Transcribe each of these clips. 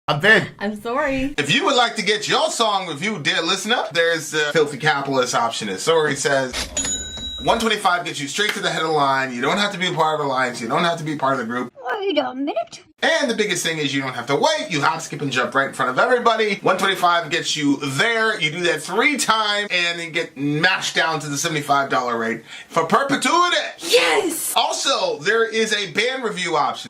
I'm Vin. I'm Sori. If you would like to get your song reviewed, dear listener, there's the filthy capitalist option. As Sori says, $125 gets you straight to the head of the line. You don't have to be a part of the alliance. You don't have to be part of the group. Wait a minute. And the biggest thing is you don't have to wait. You hop, skip, and jump right in front of everybody. $125 gets you there. You do that 3 times, and then get mashed down to the $75 rate for perpetuity. Yes! Also, there is a band review option.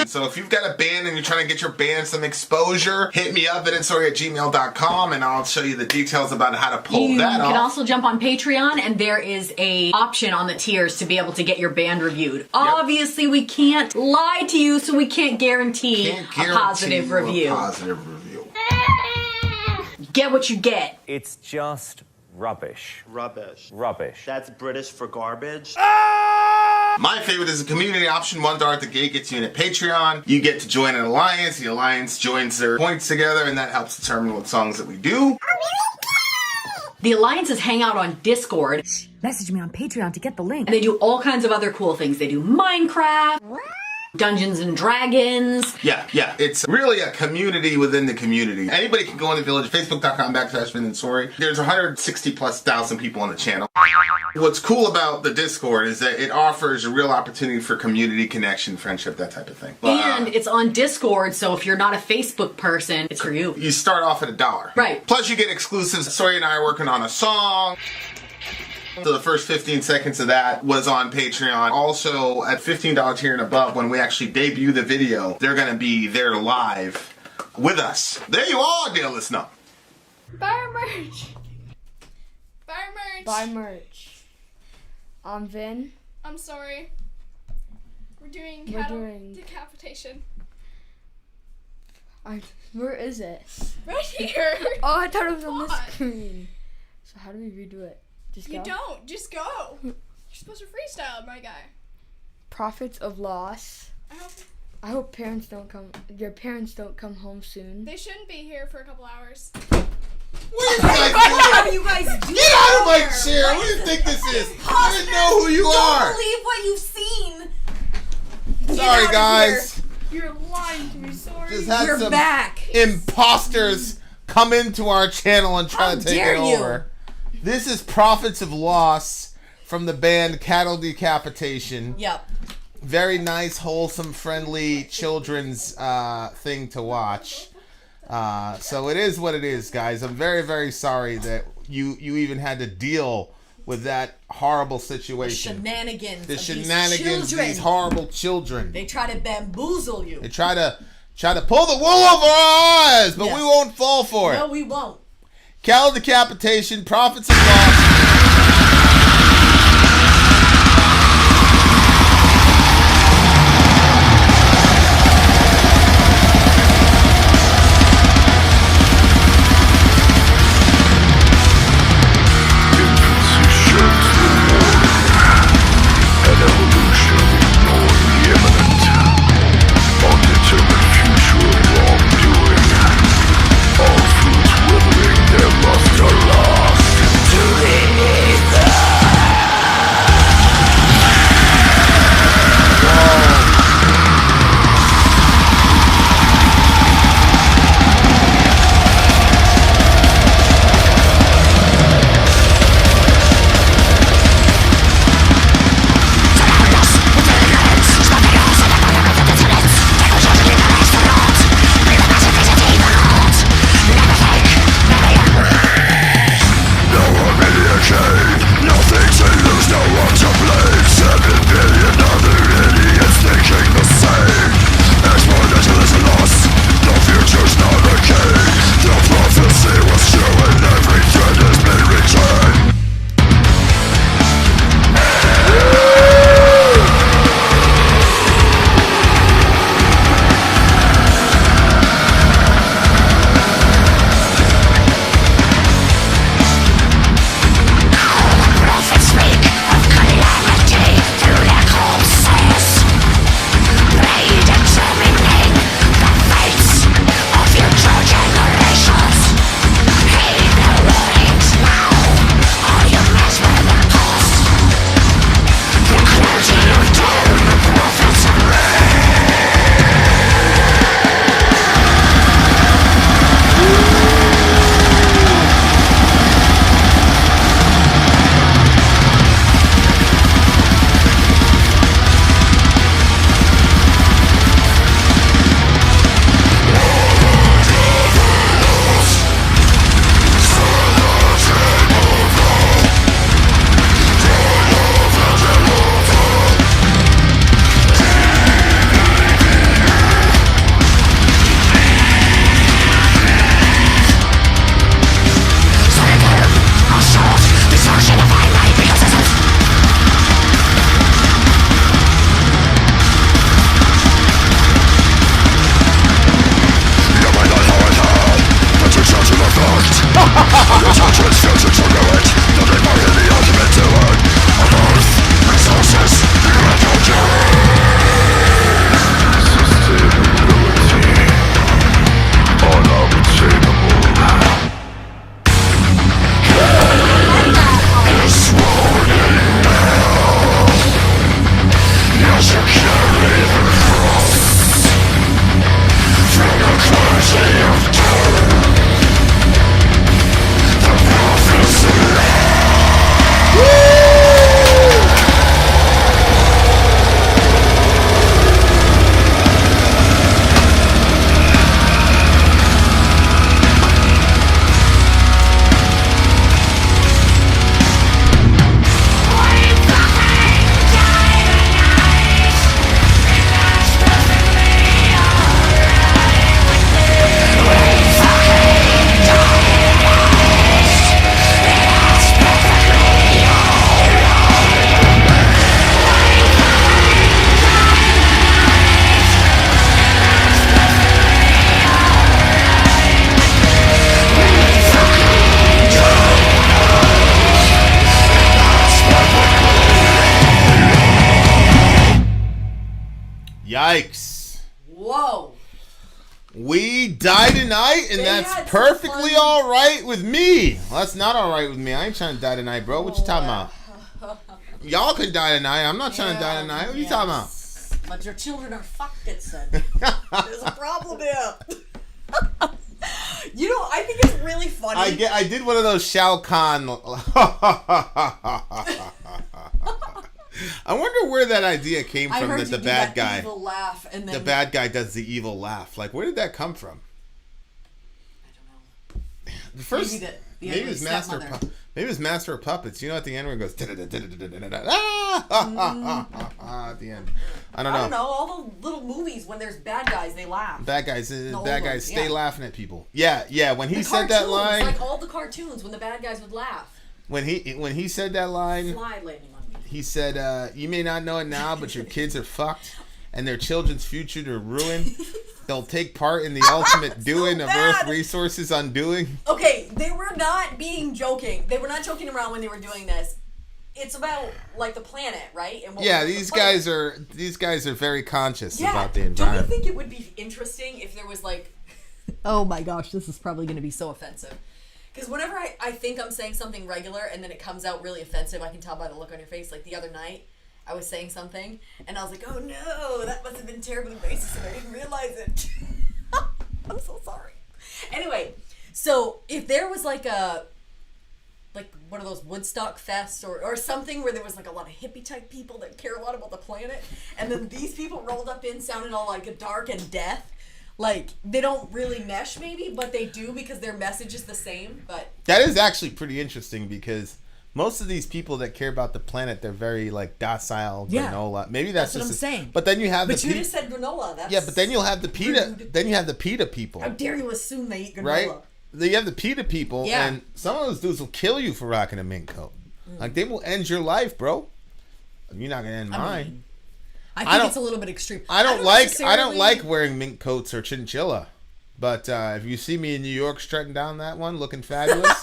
So if you've got a band and you're trying to get your band some exposure, hit me up at vinsori@gmail.com and I'll show you the details about how to pull that off. You can also jump on Patreon, and there is a option on the tiers to be able to get your band reviewed. Yep. Obviously, we can't lie to you, so we can't guarantee a positive review. Get what you get. It's just rubbish. Rubbish. Rubbish. That's British for garbage. My favorite is a community option. $1 at the gate gets you in at Patreon. You get to join an alliance. The alliance joins their points together, and that helps determine what songs that we do. The alliances hang out on Discord. Message me on Patreon to get the link. And they do all kinds of other cool things. They do Minecraft, Dungeons and Dragons. Yeah. It's really a community within the community. Anybody can go on the village, facebook.com/Vin and Sori. There's 160,000+ people on the channel. What's cool about the Discord is that it offers a real opportunity for community connection, friendship, that type of thing. And it's on Discord, so if you're not a Facebook person, it's for you. You start off at $1. Right. Plus you get exclusives. Sori and I are working on a song. So the first 15 seconds of that was on Patreon. Also, at $15 here and above, when we actually debut the video, they're going to be there live with us. There you are, dear listener. Buy merch. Buy merch. Buy merch. I'm Vin. I'm sorry. We're doing Cattle Decapitation. Where is it? Right here. Oh, I thought it was on the screen. So how do we redo it? Just go? You don't. Just go. You're supposed to freestyle, my guy. Profits of loss. I hope parents don't come. Your parents don't come home soon. They shouldn't be here for a couple hours. What are you guys doing? Get out of my chair! What do you think this is? I didn't know who you are! Don't believe what you've seen! Sorry, guys. You're lying to me, sorry. Just had We're some back. imposters come into our channel and try How to take dare it you. over. This is Profits of Loss from the band Cattle Decapitation. Yep. Very nice, wholesome, friendly children's thing to watch. So it is what it is, guys. I'm very, very sorry that you even had to deal with that horrible situation. Shenanigans. The of shenanigans, these these horrible children. They try to bamboozle you. They try to pull the wool over our eyes, but we won't fall for it. No, we won't. Cattle Decapitation, Profits of Loss. All fruits withering, their luster lost. To the ether. Yikes. Whoa. We die tonight, and that's perfectly all right with me. Well, that's not all right with me. I ain't trying to die tonight, bro. What you talking about? Y'all can die tonight. I'm not trying to die tonight. What you talking about? But your children are fucked, it said. There's a problem here. You know, I think it's really funny. I did one of those Shao Kahn. I wonder where that idea came from. That the bad guy, evil laugh, and then the bad guy does the evil laugh. Like, where did that come from? I don't know. The first, maybe it was Master of Puppets. You know, at the end where it goes at the end. I don't know. All the little movies when there's bad guys, they laugh. Bad guys stay laughing at people. Yeah. When he said that line, like all the cartoons, when the bad guys would laugh. When he said that line, fly landing on me. He said, "You may not know it now, but your kids are fucked, and their children's future are ruined. They'll take part in the ultimate doing of Earth resources undoing." Okay, they were not being joking. They were not joking around when they were doing this. It's about like the planet, right? And these guys are very conscious about the environment. Don't you think it would be interesting if there was like, oh my gosh, this is probably going to be so offensive. Because whenever I think I'm saying something regular and then it comes out really offensive, I can tell by the look on your face. Like the other night, I was saying something and I was like, oh no, that must have been terribly racist and I didn't realize it. I'm so sorry. Anyway, so if there was like one of those Woodstock fests or something where there was like a lot of hippie type people that care a lot about the planet, and then these people rolled up in sounding all like dark and death. Like, they don't really mesh maybe, but they do because their message is the same. But that is actually pretty interesting because most of these people that care about the planet, they're very like docile, granola. Maybe that's what just I'm saying. But then you have you just said granola. That's but then you'll have the PETA. Rude. Then you have the PETA people. How dare you assume they eat granola? Right? You have the PETA people, and some of those dudes will kill you for rocking a mink coat. Like, they will end your life, bro. You're not gonna end mine. I think it's a little bit extreme. I don't like wearing mink coats or chinchilla, but if you see me in New York strutting down that one looking fabulous,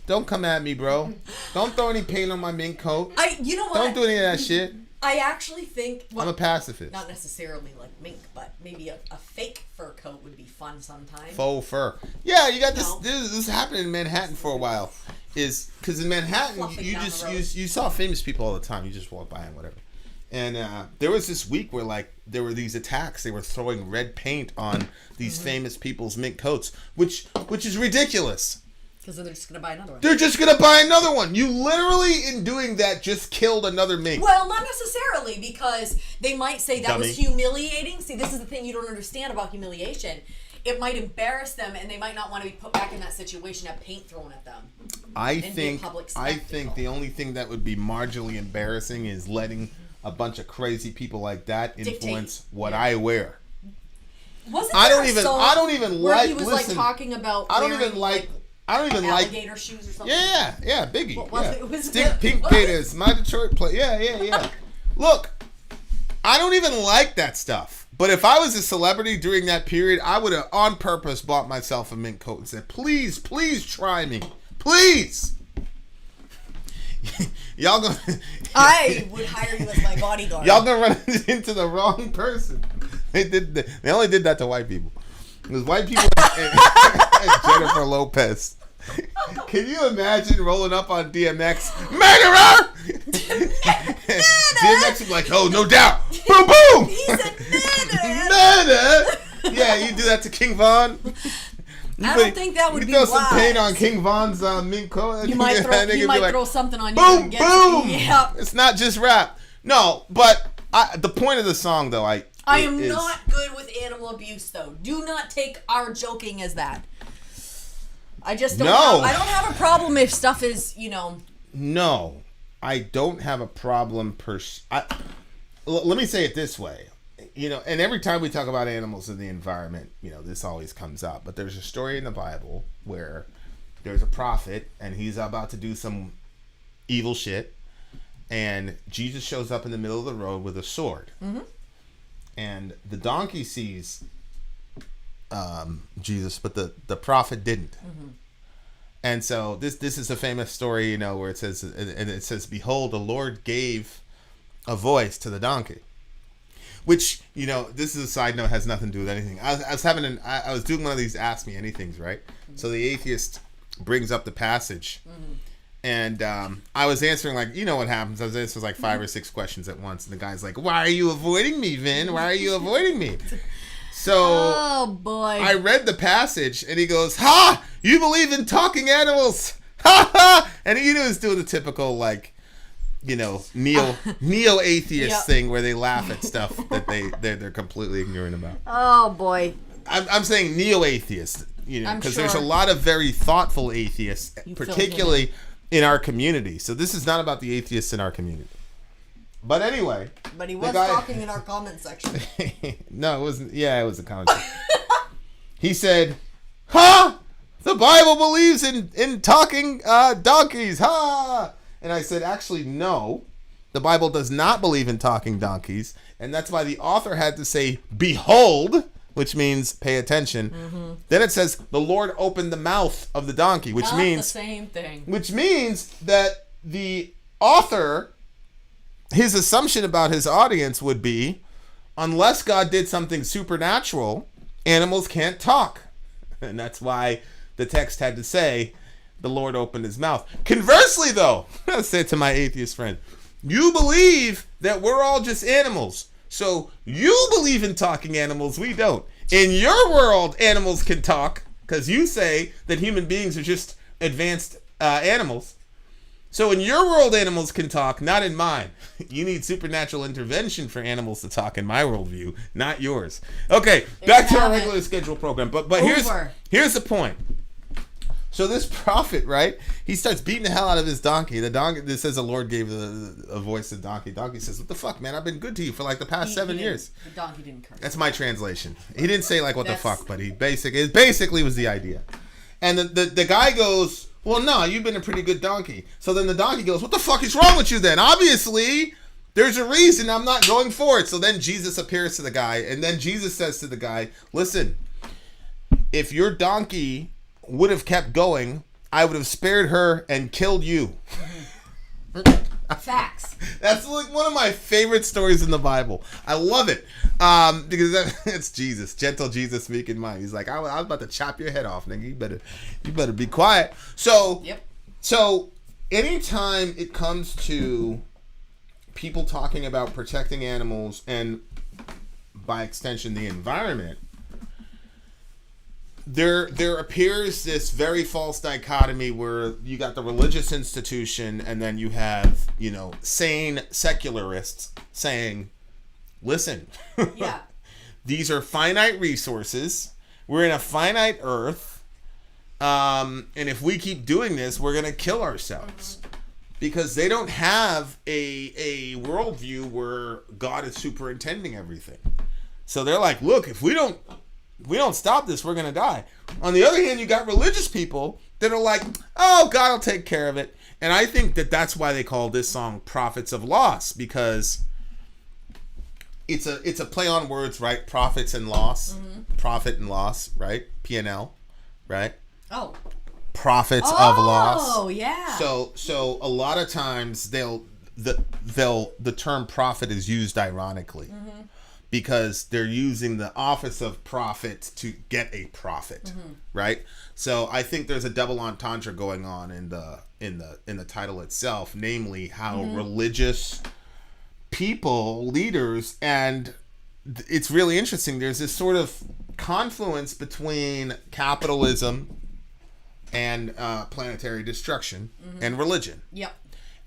don't come at me, bro. Don't throw any paint on my mink coat. You know what? Don't do any of that shit. I actually think I'm a pacifist. Not necessarily like mink, but maybe a fake fur coat would be fun sometime. Faux fur. Yeah, you got this. This happened in Manhattan for a while. Is because in Manhattan you saw famous people all the time. You just walk by and whatever. And there was this week where like there were these attacks. They were throwing red paint on these famous people's mink coats, which is ridiculous. Because they're just going to buy another one. They're just going to buy another one. You literally, in doing that, just killed another mink. Well, not necessarily, because they might say that was humiliating. See, this is the thing you don't understand about humiliation. It might embarrass them, and they might not want to be put back in that situation, have paint thrown at them. I think the only thing that would be marginally embarrassing is letting a bunch of crazy people like that influence what I wear. I don't even like. He was like talking about. I don't even like alligator shoes or something. Yeah, Biggie. What was it? Was Stink Pink Gators, my Detroit play. Yeah. Look, I don't even like that stuff. But if I was a celebrity during that period, I would have on purpose bought myself a mink coat and said, "Please, please try me, please." Y'all gonna? I would hire you as my bodyguard. Y'all gonna run into the wrong person. They only did that to white people. It was white people and Jennifer Lopez. Can you imagine rolling up on DMX? Murderer! DMX was like, oh, no doubt. Boom, boom! He said murder! Yeah, you do that to King Von? I don't think that would be wise. You throw some paint on King Von's mink coat. You might throw something on boom, you. Boom! Yeah. It's not just rap. No, but the point of the song, though, I am not good with animal abuse, though. Do not take our joking as that. I just don't. I don't have a problem if stuff is, No, I don't have a problem let me say it this way, and every time we talk about animals and the environment, this always comes up. But there's a story in the Bible where there's a prophet and he's about to do some evil shit, and Jesus shows up in the middle of the road with a sword. Mm-hmm. And the donkey sees Jesus, but the prophet didn't. Mm-hmm. And so this is a famous story, where it says, "Behold, the Lord gave a voice to the donkey." Which, you know, this is a side note, has nothing to do with anything. I was doing one of these Ask Me Anythings, right? So the atheist brings up the passage. And I was answering, like, you know what happens. I was answering like 5 or 6 questions at once. And the guy's like, why are you avoiding me, Vin? Why are you avoiding me? So oh boy, I read the passage and he goes, ha! You believe in talking animals! Ha ha! And he was doing the typical, like, you know, neo-atheist thing where they laugh at stuff that they're completely ignorant about. Oh boy. I'm saying neo-atheist, you know, because there's a sure. lot of very thoughtful atheists, particularly in our community. So this is not about the atheists in our community. But anyway. But he was talking in our comment section. No, it wasn't. Yeah, it was a comment section. He said, ha! The Bible believes in talking donkeys. Ha! And I said, actually, no. The Bible does not believe in talking donkeys. And that's why the author had to say, behold, which means pay attention. Then it says, the Lord opened the mouth of the donkey, which Not means the same thing. Which means that the author, his assumption about his audience would be, unless God did something supernatural, animals can't talk. And that's why the text had to say, the Lord opened his mouth. Conversely, though, I said to my atheist friend, you believe that we're all just animals. So you believe in talking animals, we don't. In your world, animals can talk, because you say that human beings are just advanced animals. So in your world, animals can talk, not in mine. You need supernatural intervention for animals to talk in my worldview, not yours. Okay, back to our regular schedule program. But here's the point. So this prophet, right? He starts beating the hell out of his donkey. The donkey, this says the Lord gave a voice to the donkey. Donkey says, what the fuck, man? I've been good to you for like the past 7 years. The donkey didn't curse. That's my translation. He didn't say like what the fuck, but it basically was the idea. And the guy goes, well, no, you've been a pretty good donkey. So then the donkey goes, what the fuck is wrong with you then? Obviously, there's a reason I'm not going for it. So then Jesus appears to the guy, and then Jesus says to the guy, listen, if your donkey would have kept going, I would have spared her and killed you. Facts. That's like one of my favorite stories in the Bible. I love it because it's Jesus, gentle Jesus speaking mine. He's like, I was about to chop your head off, nigga. You better be quiet. So, So anytime it comes to people talking about protecting animals and by extension the environment, there appears this very false dichotomy where you got the religious institution and then you have, you know, sane secularists saying, listen, these are finite resources. We're in a finite earth. And if we keep doing this, we're going to kill ourselves. Because they don't have a worldview where God is superintending everything. So they're like, look, if we don't stop this, we're going to die. On the other hand, you got religious people that are like, oh, God will take care of it. And I think that that's why they call this song Prophets of Loss, because it's a play on words, right? Prophets and loss. Profit and loss, right? P&L, right? Oh. Prophets of loss. Oh, yeah. So a lot of times the term prophet is used ironically. Because they're using the office of prophet to get a profit, right? So I think there's a double entendre going on in the title itself, namely how religious people, leaders, and it's really interesting. There's this sort of confluence between capitalism and planetary destruction and religion. Yep.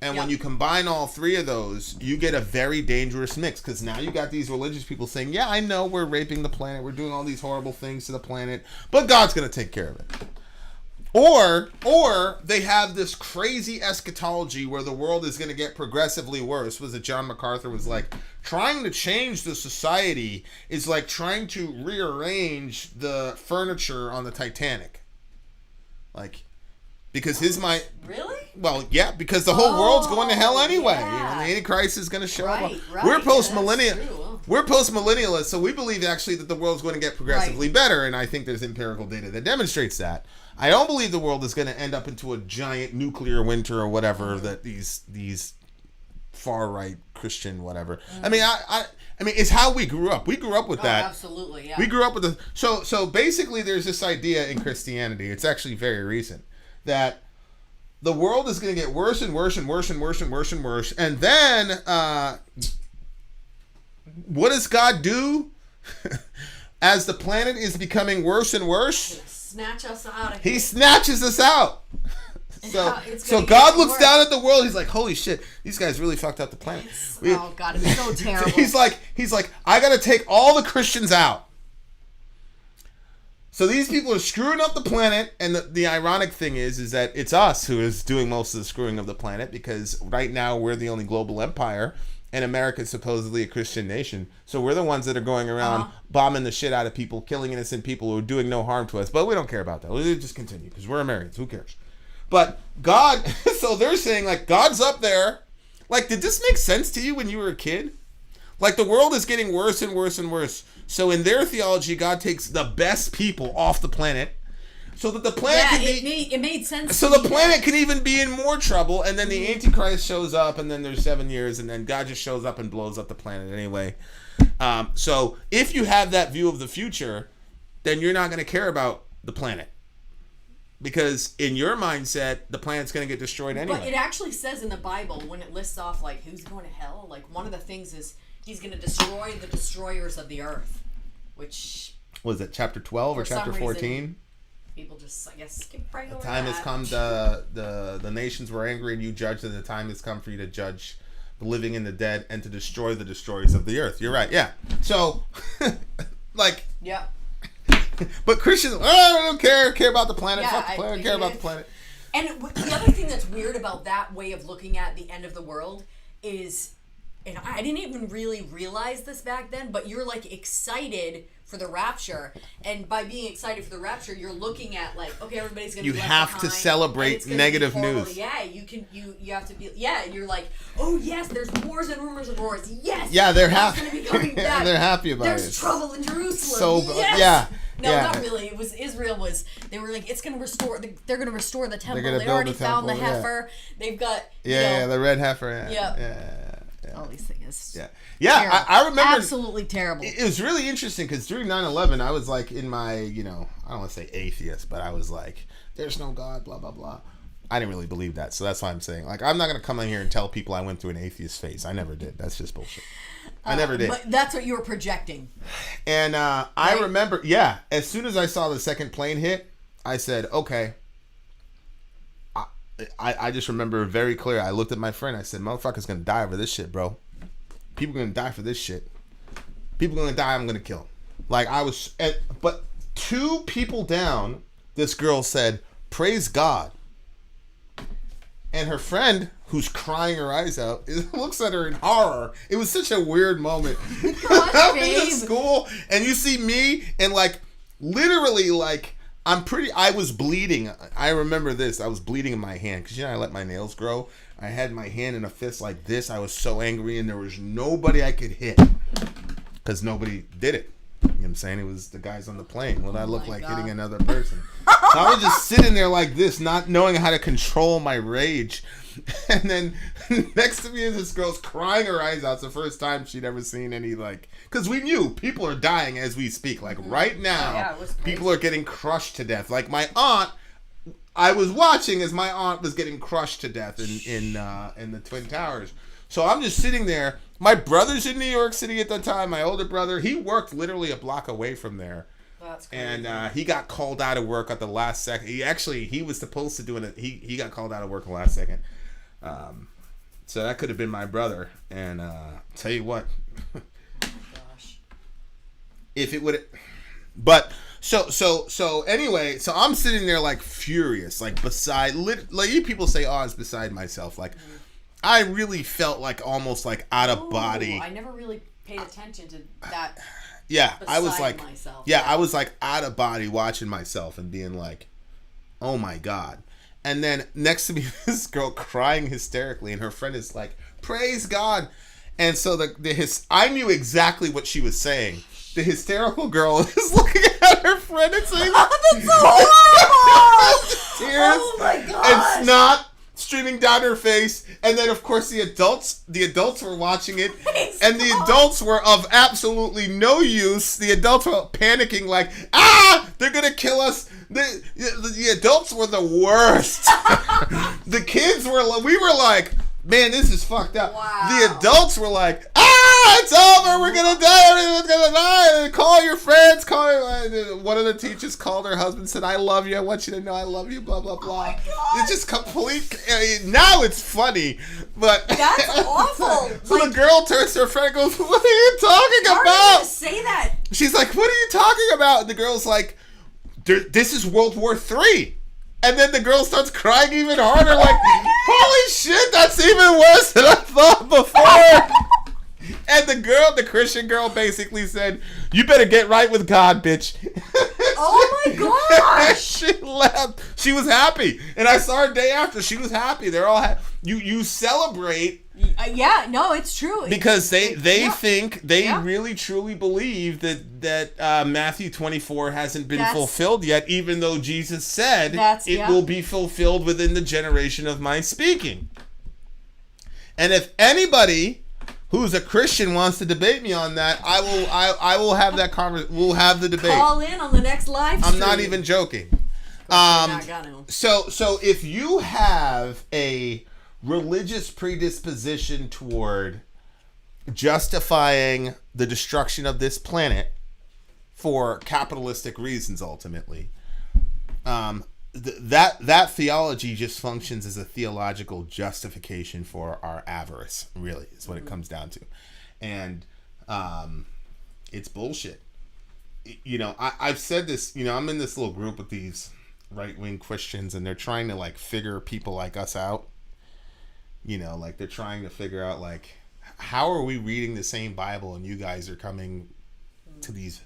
And when you combine all three of those, you get a very dangerous mix. Because now you got these religious people saying, yeah, I know we're raping the planet. We're doing all these horrible things to the planet. But God's going to take care of it. Or they have this crazy eschatology where the world is going to get progressively worse. Was it John MacArthur was like, trying to change the society is like trying to rearrange the furniture on the Titanic. Like... Because his mind... Really? Well, yeah, because the whole world's going to hell anyway. Yeah. You know, the Antichrist is going to show up. Right. We're post-millennial. We're post-millennialists, so we believe actually that the world's going to get progressively better, and I think there's empirical data that demonstrates that. I don't believe the world is going to end up into a giant nuclear winter or whatever that these far right Christian whatever. I mean, I mean, it's how we grew up. We grew up with that. Absolutely, yeah. We grew up with the so basically there's this idea in Christianity. It's actually very recent that the world is going to get worse and worse and worse and worse and worse and worse. And then what does God do? As the planet is becoming worse and worse, snatch us out of here. He snatches us out. So God looks down at the world. He's like, holy shit, these guys really fucked up the planet. Oh God, it's so terrible. He's like, I gotta take all the Christians out. So these people are screwing up the planet, and the ironic thing is that it's us who is doing most of the screwing of the planet, because right now we're the only global empire, and America is supposedly a Christian nation. So we're the ones that are going around bombing the shit out of people, killing innocent people who are doing no harm to us. But we don't care about that. We'll just continue because we're Americans. Who cares? But God, so they're saying like God's up there. Like, did this make sense to you when you were a kid? Like, the world is getting worse and worse and worse. So in their theology, God takes the best people off the planet so that the planet it made sense. So the planet can even be in more trouble, and then the Antichrist shows up, and then there's 7 years, and then God just shows up and blows up the planet anyway. So if you have that view of the future, then you're not going to care about the planet. Because in your mindset, the planet's going to get destroyed anyway. But it actually says in the Bible, when it lists off, like, who's going to hell, like, one of the things is he's going to destroy the destroyers of the earth, which... Was it chapter 12 or chapter 14? People just, I guess, skip right over that. The time has come, the nations were angry and you judged, and the time has come for you to judge the living and the dead and to destroy the destroyers of the earth. You're right, yeah. So, like... Yeah. But Christians, I don't care about the planet. Yeah, Fuck the planet, care about the planet. And the other thing that's weird about that way of looking at the end of the world is, and I didn't even really realize this back then, but you're like excited for the rapture, and by being excited for the rapture, you're looking at like, okay, everybody's gonna. You be have left to behind, celebrate negative news. Yeah, you have to be. Yeah, you're like, oh yes, there's wars and rumors of wars. Yes. Yeah, they're happy. Gonna be coming back. They're happy about there's it. There's trouble in Jerusalem. So yes! yeah. No, yeah. not really. It was Israel. They were like, it's going to restore. They're going to restore the temple. They already found the heifer. Yeah. They've got. Yeah, the red heifer. Yeah. All these things. Yeah. I remember. Absolutely terrible. It was really interesting because during 9/11, I was like in my, I don't want to say atheist, but I was like, there's no God, blah blah blah. I didn't really believe that, so that's why I'm saying, like, I'm not going to come in here and tell people I went through an atheist phase. I never did. That's just bullshit. I never did. But that's what you were projecting. And I remember, as soon as I saw the second plane hit, I said, okay. I just remember very clear. I looked at my friend. I said, motherfucker's going to die over this shit, bro. People are going to die for this shit. People are going to die. I'm going to kill. Like, but 2 people down, this girl said, praise God. And her friend, who's crying her eyes out, looks at her in horror. It was such a weird moment. I'm in school, and you see me, and like, literally, like, I was bleeding. I remember this. I was bleeding in my hand, because, I let my nails grow. I had my hand in a fist like this. I was so angry, and there was nobody I could hit, because nobody did it. You know what I'm saying? It was the guys on the plane. What I look like hitting another person. So I was just sitting there like this, not knowing how to control my rage. And then next to me is this girl's crying her eyes out. It's the first time she'd ever seen any, like... Because we knew people are dying as we speak. Like, right now, people are getting crushed to death. Like, my aunt... I was watching as my aunt was getting crushed to death in the Twin Towers. So I'm just sitting there. My brother's in New York City at the time. My older brother, he worked literally a block away from there. That's crazy. And he got called out of work at the last second. He was supposed to do it. He got called out of work at the last second. So that could have been my brother. And tell you what, oh my gosh, if it would, but so anyway, so I'm sitting there like furious, like beside, like you people say, I was beside myself, like. I really felt like almost like out of body. I never really paid attention to that. Yeah, I was like, myself. I was like out of body watching myself and being like, oh my God. And then next to me, this girl crying hysterically, and her friend is like, praise God. And so I knew exactly what she was saying. The hysterical girl is looking at her friend and saying, that's so horrible! Tears oh my God! and snot streaming down her face, and then of course the adults were watching it, and the adults were of absolutely no use. The adults were panicking like, they're gonna kill us. The adults were the worst. The kids we were like, man, this is fucked up. Wow. The adults were like, it's over, we're gonna die, everyone's gonna die, call your friends, one of the teachers called her husband, said, I love you, I want you to know I love you, blah, blah, blah. It's just complete, now it's funny, but... That's awful. So the girl turns to her friend and goes, what are you talking about? Say that. She's like, what are you talking about? And the girl's like, this is World War III. And then the girl starts crying even harder, like, holy shit, that's even worse than I thought before. And the Christian girl basically said, you better get right with God, bitch. Oh my gosh. She left. She was happy. And I saw her day after. She was happy. They're all happy. You celebrate. Yeah, no, it's true. Because they think, they really truly believe that Matthew 24 hasn't been fulfilled yet, even though Jesus said it will be fulfilled within the generation of my speaking. And if anybody who's a Christian wants to debate me on that, I will have that conversation. We'll have the debate. Call in on the next live stream. I'm not even joking. So if you have a religious predisposition toward justifying the destruction of this planet for capitalistic reasons, ultimately, that theology just functions as a theological justification for our avarice, really, is what it comes down to. And it's bullshit. I've said this, I'm in this little group with these right-wing Christians, and they're trying to, like, figure people like us out. They're trying to figure out, like, how are we reading the same Bible and you guys are coming to these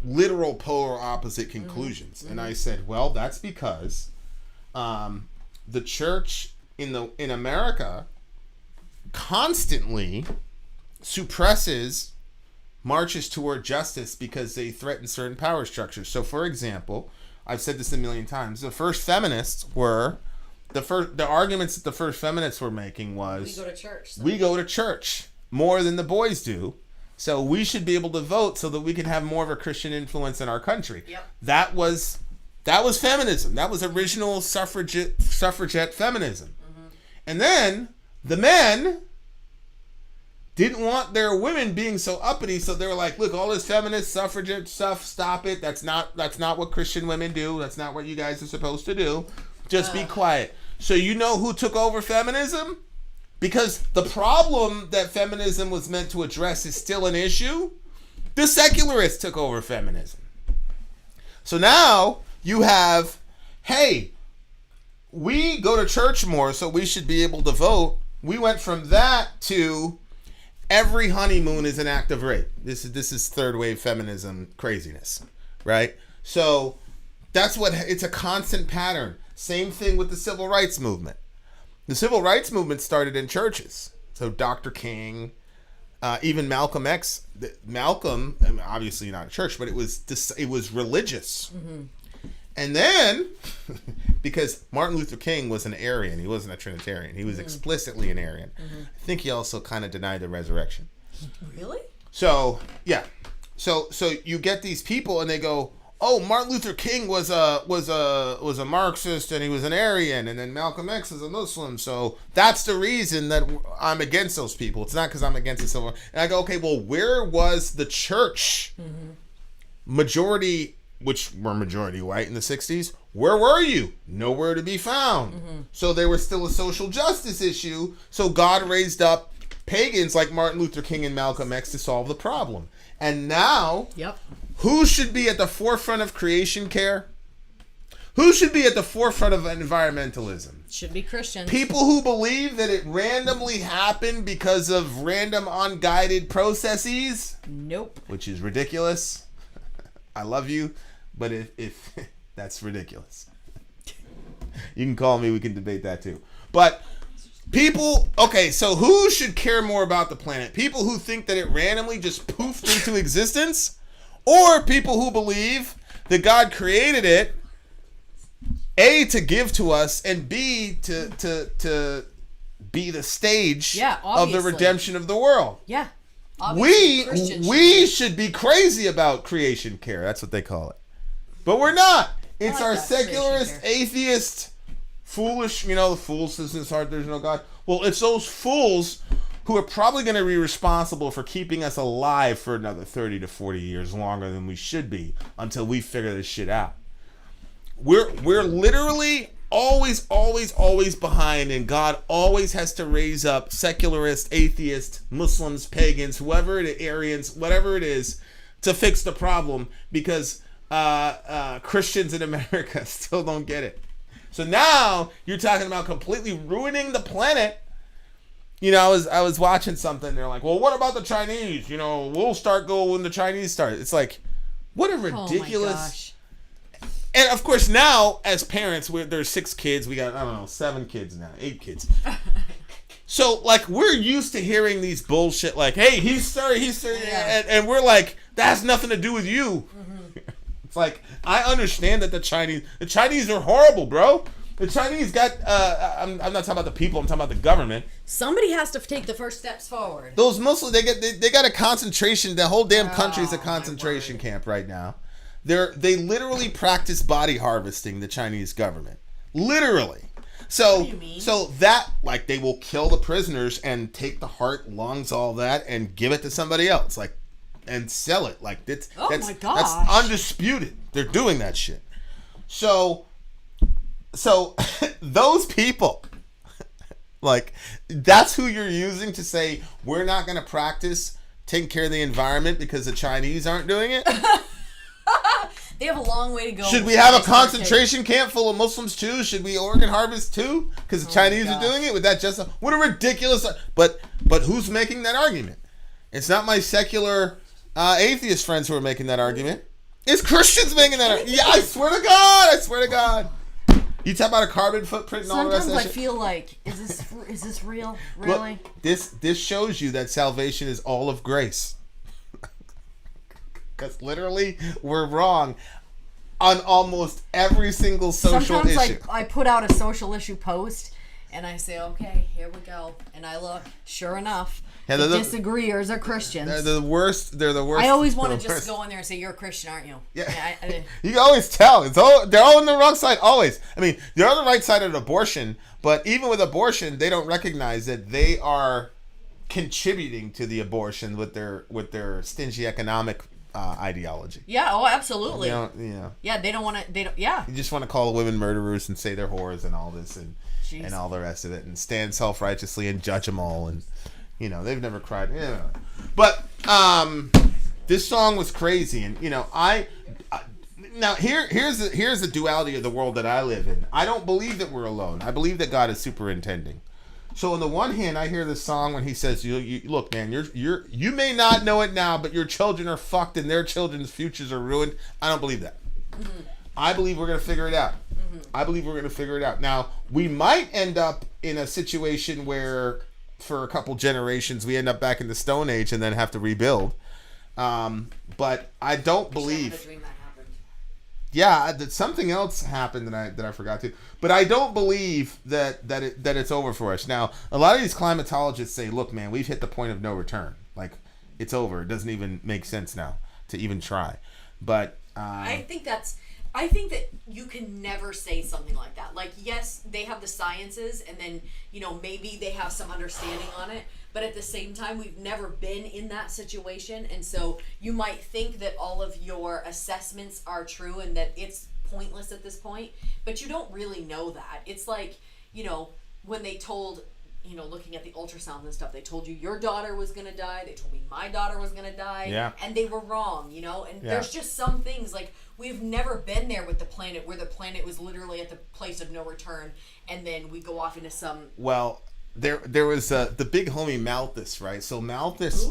literal polar opposite conclusions? Mm-hmm. And I said, well, that's because the church in America constantly suppresses marches toward justice because they threaten certain power structures. So, for example, I've said this a million times, the first feminists were... The arguments that the first feminists were making was... We go to church more than the boys do, so we should be able to vote so that we can have more of a Christian influence in our country. Yep. That was feminism. That was original suffragette feminism. Mm-hmm. And then the men didn't want their women being so uppity, so they were like, look, all this feminist suffragette stuff, stop it. That's not what Christian women do. That's not what you guys are supposed to do. Just be quiet. So you know who took over feminism? Because the problem that feminism was meant to address is still an issue. The secularists took over feminism. So now you have, hey, we go to church more, so we should be able to vote. We went from that to every honeymoon is an act of rape. This is third wave feminism craziness, right? So it's a constant pattern. Same thing with the civil rights movement. The civil rights movement started in churches. So Dr. King, even Malcolm X. Malcolm, obviously not a church, but it was religious. Mm-hmm. And then, because Martin Luther King was an Arian, he wasn't a Trinitarian. He was explicitly an Arian. Mm-hmm. I think he also kind of denied the resurrection. Really? So, yeah. So you get these people and they go, oh, Martin Luther King was a Marxist and he was an Aryan, and then Malcolm X is a Muslim, so that's the reason that I'm against those people. It's not because I'm against the civil rights. And I go, okay, well, where was the church majority, which were majority white in the 60s? Where were you? Nowhere to be found. Mm-hmm. So there was still a social justice issue, so God raised up pagans like Martin Luther King and Malcolm X to solve the problem. And now... Yep. Who should be at the forefront of creation care? Who should be at the forefront of environmentalism? Should be Christians. People who believe that it randomly happened because of random unguided processes? Nope. Which is ridiculous. I love you, but if that's ridiculous. You can call me, we can debate that too. But people, okay, so who should care more about the planet? People who think that it randomly just poofed into existence? Or people who believe that God created it A, to give to us, and B, to be the stage of the obviously. redemption of the world. Yeah. Obviously, We should be crazy about creation care. That's what they call it. But we're not. It's our secularist, atheist, foolish, the fool says in his heart there's no God. Well, it's those fools who are probably going to be responsible for keeping us alive for another 30 to 40 years longer than we should be until we figure this shit out. We're literally always behind, and God always has to raise up secularists, atheists, Muslims, pagans, whoever it is, Aryans, whatever it is, to fix the problem, because Christians in America still don't get it. So now you're talking about completely ruining the planet. I was watching something. They're like, well, what about the Chinese? We'll start go when the Chinese start. It's like, what a ridiculous. Oh my gosh. And of course, now as parents, there's 6 kids. We got 7 kids now, 8 kids. So like we're used to hearing these bullshit like, hey, he's sorry, yeah. and we're like, that has nothing to do with you. Mm-hmm. It's like, I understand that the Chinese are horrible, bro. The Chinese got, I'm not talking about the people, I'm talking about the government. Somebody has to take the first steps forward. Those Muslims, they got a concentration, the whole damn country's a concentration camp right now. They literally practice body harvesting, the Chinese government. Literally. So, what do you mean? So that, like, they will kill the prisoners and take the heart, lungs, all that, and give it to somebody else, like, and sell it. Like, that's my gosh. That's undisputed. They're doing that shit. So those people, like, that's who you're using to say we're not going to practice taking care of the environment because the Chinese aren't doing it. They have a long way to go. Should we have a concentration camp full of Muslims too? Should we organ harvest too? Because the Chinese are doing it? Would that just... What a ridiculous... But who's making that argument? It's not my secular atheist friends who are making that argument. It's Christians making that argument. Yeah, I swear to God. You talk about a carbon footprint and all the rest of that shit. Sometimes I feel like, is this real? Really? Look, this shows you that salvation is all of grace. Because literally, we're wrong on almost every single social issue. Sometimes I put out a social issue post, and I say, okay, here we go. And I look, sure enough, the disagreeers are Christians. They're the worst. I always want to just go in there and say, you're a Christian, aren't you? Yeah. You can always tell. They're all on the wrong side, always. I mean, they're on the right side of abortion, but even with abortion, they don't recognize that they are contributing to the abortion with their stingy economic ideology. Yeah. Oh, absolutely. Yeah. They don't want to. Yeah. You just want to call women murderers and say they're whores and all this and all the rest of it, and stand self-righteously and judge them all, and they've never cried. But this song was crazy, and now here's the duality of the world that I live in. I don't believe that we're alone. I believe that God is superintending. So on the one hand, I hear this song when he says, "You look, man, you may not know it now, but your children are fucked and their children's futures are ruined." I don't believe that. Mm-hmm. I believe we're gonna figure it out. Mm-hmm. I believe we're gonna figure it out. Now, we might end up in a situation where, for a couple generations, we end up back in the Stone Age and then have to rebuild. But I don't believe. Yeah, that something else happened that I forgot to. But I don't believe that it's over for us. Now, a lot of these climatologists say, look, man, we've hit the point of no return. Like, it's over. It doesn't even make sense now to even try. But I think that you can never say something like that. Like, yes, they have the sciences, and then, maybe they have some understanding on it. But at the same time, we've never been in that situation. And so you might think that all of your assessments are true and that it's pointless at this point. But you don't really know that. It's like, when they told, looking at the ultrasound and stuff, they told you your daughter was going to die. They told me my daughter was going to die. Yeah. And they were wrong, And there's just some things, like, we've never been there with the planet where the planet was literally at the place of no return. And then we go off into some... Well... There was the big homie Malthus, right? So Malthus,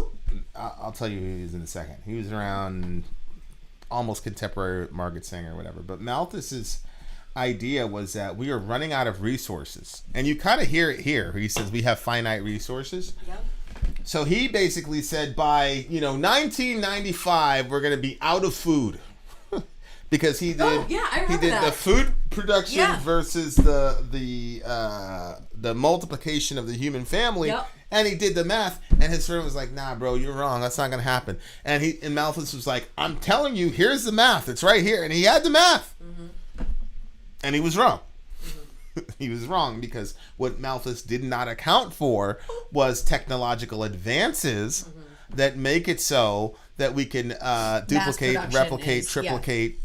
I'll tell you who he is in a second. He was around almost contemporary with Margaret Sanger or whatever. But Malthus's idea was that we are running out of resources. And you kind of hear it here. He says we have finite resources. Yep. So he basically said by, 1995, we're going to be out of food. because he did. Oh, yeah, I remember that. The food production versus the multiplication of the human family. Yep. And he did the math, and his friend was like, "Nah, bro, you're wrong. That's not gonna happen." And Malthus was like, "I'm telling you, here's the math. It's right here." And he had the math, and he was wrong. He was wrong because what Malthus did not account for was technological advances that make it so that we can duplicate, replicate, triplicate,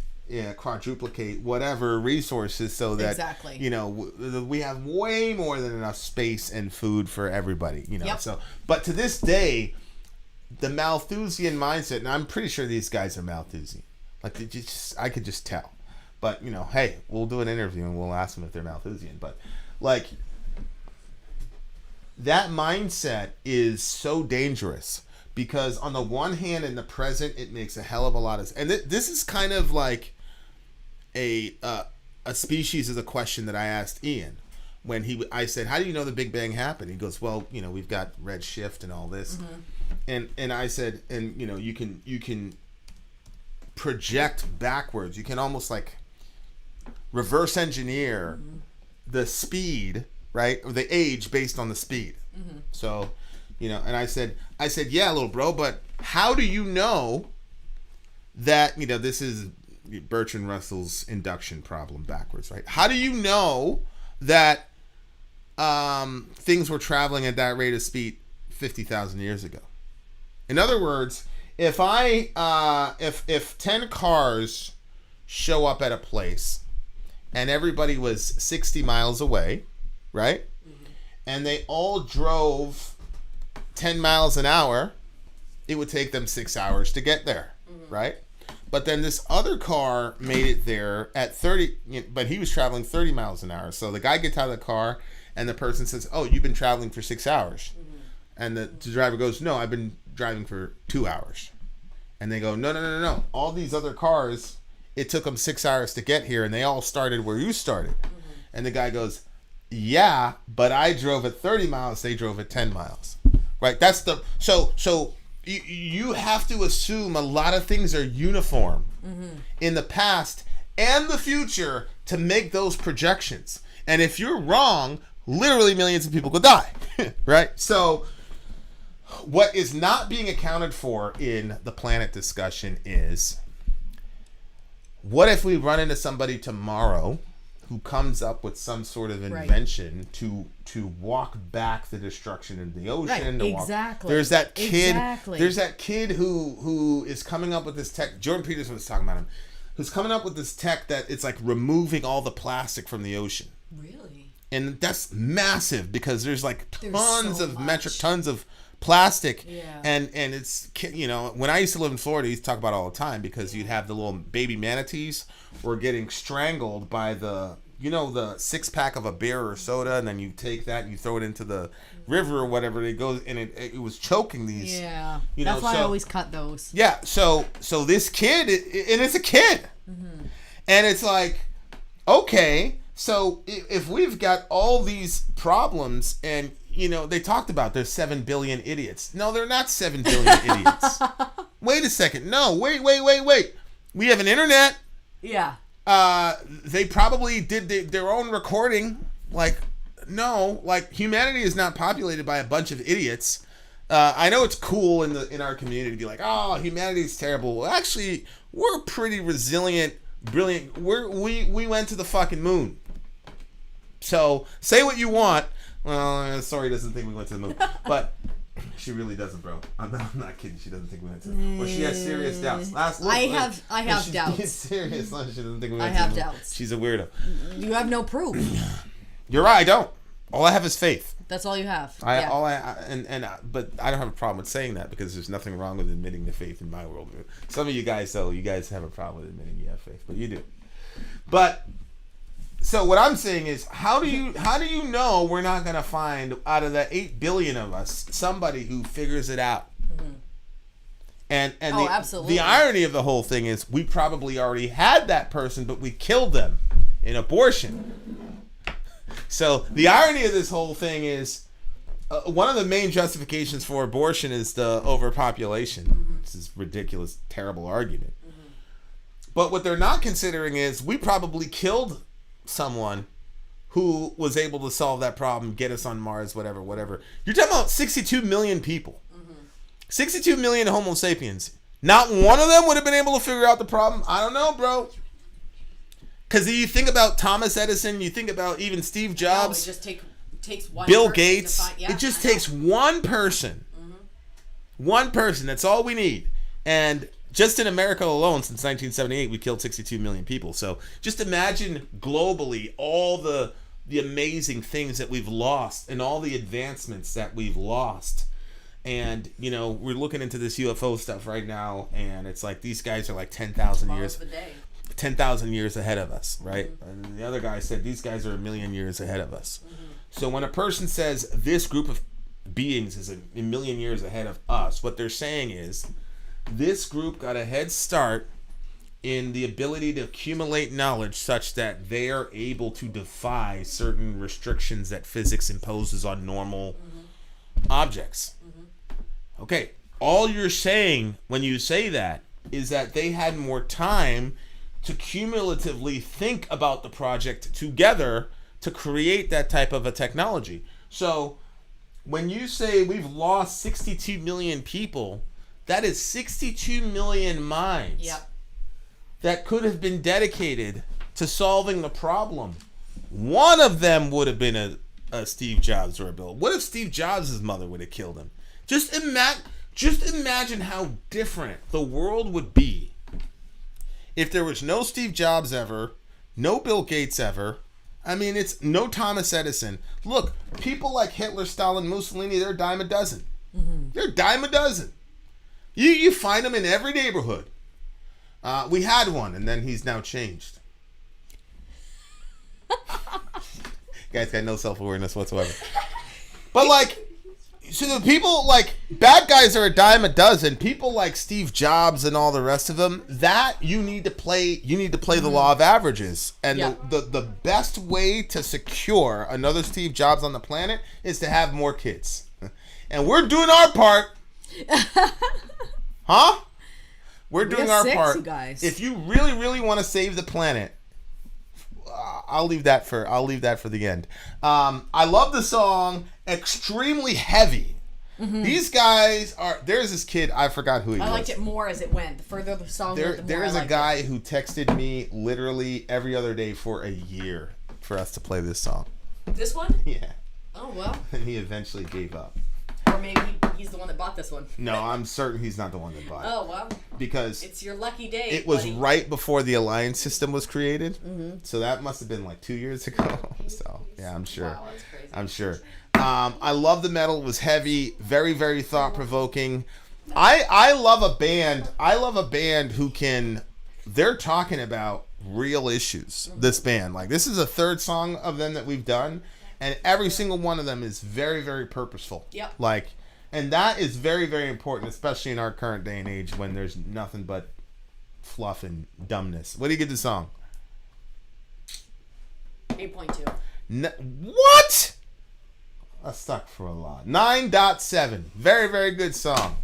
quadruplicate whatever resources so that we have way more than enough space and food for everybody. So, but to this day, the Malthusian mindset, and I'm pretty sure these guys are Malthusian. Like I could just tell. But, hey, we'll do an interview and we'll ask them if they're Malthusian. But, like, that mindset is so dangerous because on the one hand, in the present, it makes a hell of a lot of... And this is kind of like a species of the question that I asked Ian when I said, how do you know the Big Bang happened? He goes, well, we've got red shift and all this. And I said, and, you can project backwards. You can almost like... reverse engineer the speed, right, or the age based on the speed. So, and I said, yeah, little bro, but how do you know that, this is Bertrand Russell's induction problem backwards, right? How do you know that things were traveling at that rate of speed 50,000 years ago? In other words, if 10 cars show up at a place and everybody was 60 miles away, right? And they all drove 10 miles an hour, it would take them 6 hours to get there, right? But then this other car made it there at 30, but he was traveling 30 miles an hour. So the guy gets out of the car and the person says, oh, you've been traveling for 6 hours. And the driver goes, no, I've been driving for 2 hours. And they go, no. All these other cars... it took them 6 hours to get here, and they all started where you started. And the guy goes, yeah, but I drove at 30 miles, they drove at 10 miles. Right? That's the... So you have to assume a lot of things are uniform in the past and the future to make those projections. And if you're wrong, literally millions of people could die. Right? So what is not being accounted for in the planet discussion is... what if we run into somebody tomorrow who comes up with some sort of invention to walk back the destruction of the ocean? Right. Exactly. There's that kid. There's that kid who is coming up with this tech. Jordan Peterson was talking about him, who's coming up with this tech that it's like removing all the plastic from the ocean. Really? And that's massive because there's like tons of metric tons of plastic, and it's, when I used to live in Florida, I used to talk about it all the time because you'd have the little baby manatees were getting strangled by the 6-pack of a beer or soda, and then you take that and you throw it into the river or whatever, it goes, and it was choking these. That's why I always cut those. So this kid, and it's a kid, and it's like, okay, so if we've got all these problems and they talked about there's 7 billion idiots. No, they're not 7 billion idiots. Wait a second. No, wait. We have an internet. Yeah. They probably did their own recording. Humanity is not populated by a bunch of idiots. I know it's cool in our community to be like, oh, humanity is terrible. Well, actually, we're pretty resilient, brilliant. We went to the fucking moon. So say what you want. Well, Sori doesn't think we went to the moon, but she really doesn't, bro. I'm not kidding. She doesn't think we went to the moon. Well, she has serious doubts. I have doubts. She's serious. She doesn't think we went to the moon. I have doubts. She's a weirdo. You have no proof. You're right. I don't. All I have is faith. That's all you have. But I don't have a problem with saying that because there's nothing wrong with admitting the faith in my worldview. Some of you guys, though, you guys have a problem with admitting you have faith, but you do. But so what I'm saying is, how do you know we're not going to find out of the 8 billion of us somebody who figures it out? Mm-hmm. And absolutely. The irony of the whole thing is we probably already had that person, but we killed them in abortion. So the irony of this whole thing is one of the main justifications for abortion is the overpopulation. Mm-hmm. It's this ridiculous, terrible argument. Mm-hmm. But what they're not considering is we probably killed someone who was able to solve that problem, get us on Mars, whatever. You're talking about 62 million people. 62 million Homo sapiens. Not one of them would have been able to figure out the problem. I don't know, bro. Because you think about Thomas Edison, you think about even Steve Jobs. No, it just takes one Bill person Gates. to find, It just takes one person. One person. That's all we need. And just in America alone, since 1978, we killed 62 million people. So just imagine globally all the amazing things that we've lost and all the advancements that we've lost. And, you know, we're looking into this UFO stuff right now, and it's like these guys are like 10,000 years. 10,000 years ahead of us, right? And the other guy said these guys are 1,000,000 years ahead of us. So when a person says this group of beings is a million years ahead of us, what they're saying is this group got a head start in the ability to accumulate knowledge such that they are able to defy certain restrictions that physics imposes on normal objects. Okay, all you're saying when you say that is that they had more time to cumulatively think about the project together to create that type of a technology. So when you say we've lost 62 million people, that is 62 million minds that could have been dedicated to solving the problem. One of them would have been a Steve Jobs or a Bill. What if Steve Jobs' mother would have killed him? Just imagine how different the world would be if there was no Steve Jobs ever, no Bill Gates ever. I mean, it's no Thomas Edison. Look, people like Hitler, Stalin, Mussolini, they're a dime a dozen. They're a dime a dozen. You find them in every neighborhood. We had one, and then he's now changed. Guys got no self-awareness whatsoever. But like, so the people like bad guys are a dime a dozen. People like Steve Jobs and all the rest of them, that you need to play the law of averages. And the best way to secure another Steve Jobs on the planet is to have more kids. And we're doing our part. Huh? We're doing our part. You guys. If you really, really want to save the planet, I'll leave that for the end. I love the song. Extremely heavy. These guys are. There's this kid. I forgot who he was. I liked it more as it went. The further the song went, the more There's I a liked guy it. who texted me literally every other day for a year for us to play this song. This one? Yeah. Oh well. And he eventually gave up. Or maybe he's the one that bought this one. No, I'm certain he's not the one that bought it. Oh well. Because it's your lucky day. It was buddy. right before the Alliance system was created. So that must have been like 2 years ago. So yeah, I'm sure. Wow, that's crazy. I'm sure. I love the metal. It was heavy, very, very thought provoking. I love a band. I love a band who can. They're talking about real issues. This band, like this is a third song of them that we've done, and every single one of them is very, very purposeful. Yep. Like, and that is very, very important, especially in our current day and age when there's nothing but fluff and dumbness. What do you give the song? 8.2. What? I stuck for a lot. 9.7. Very, very good song.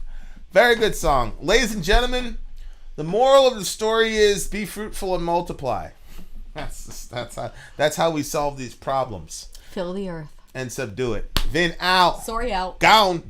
Very good song. Ladies and gentlemen, the moral of the story is be fruitful and multiply. That's how we solve these problems. Fill the earth. And subdue it. Vin out. Sori out. Gone.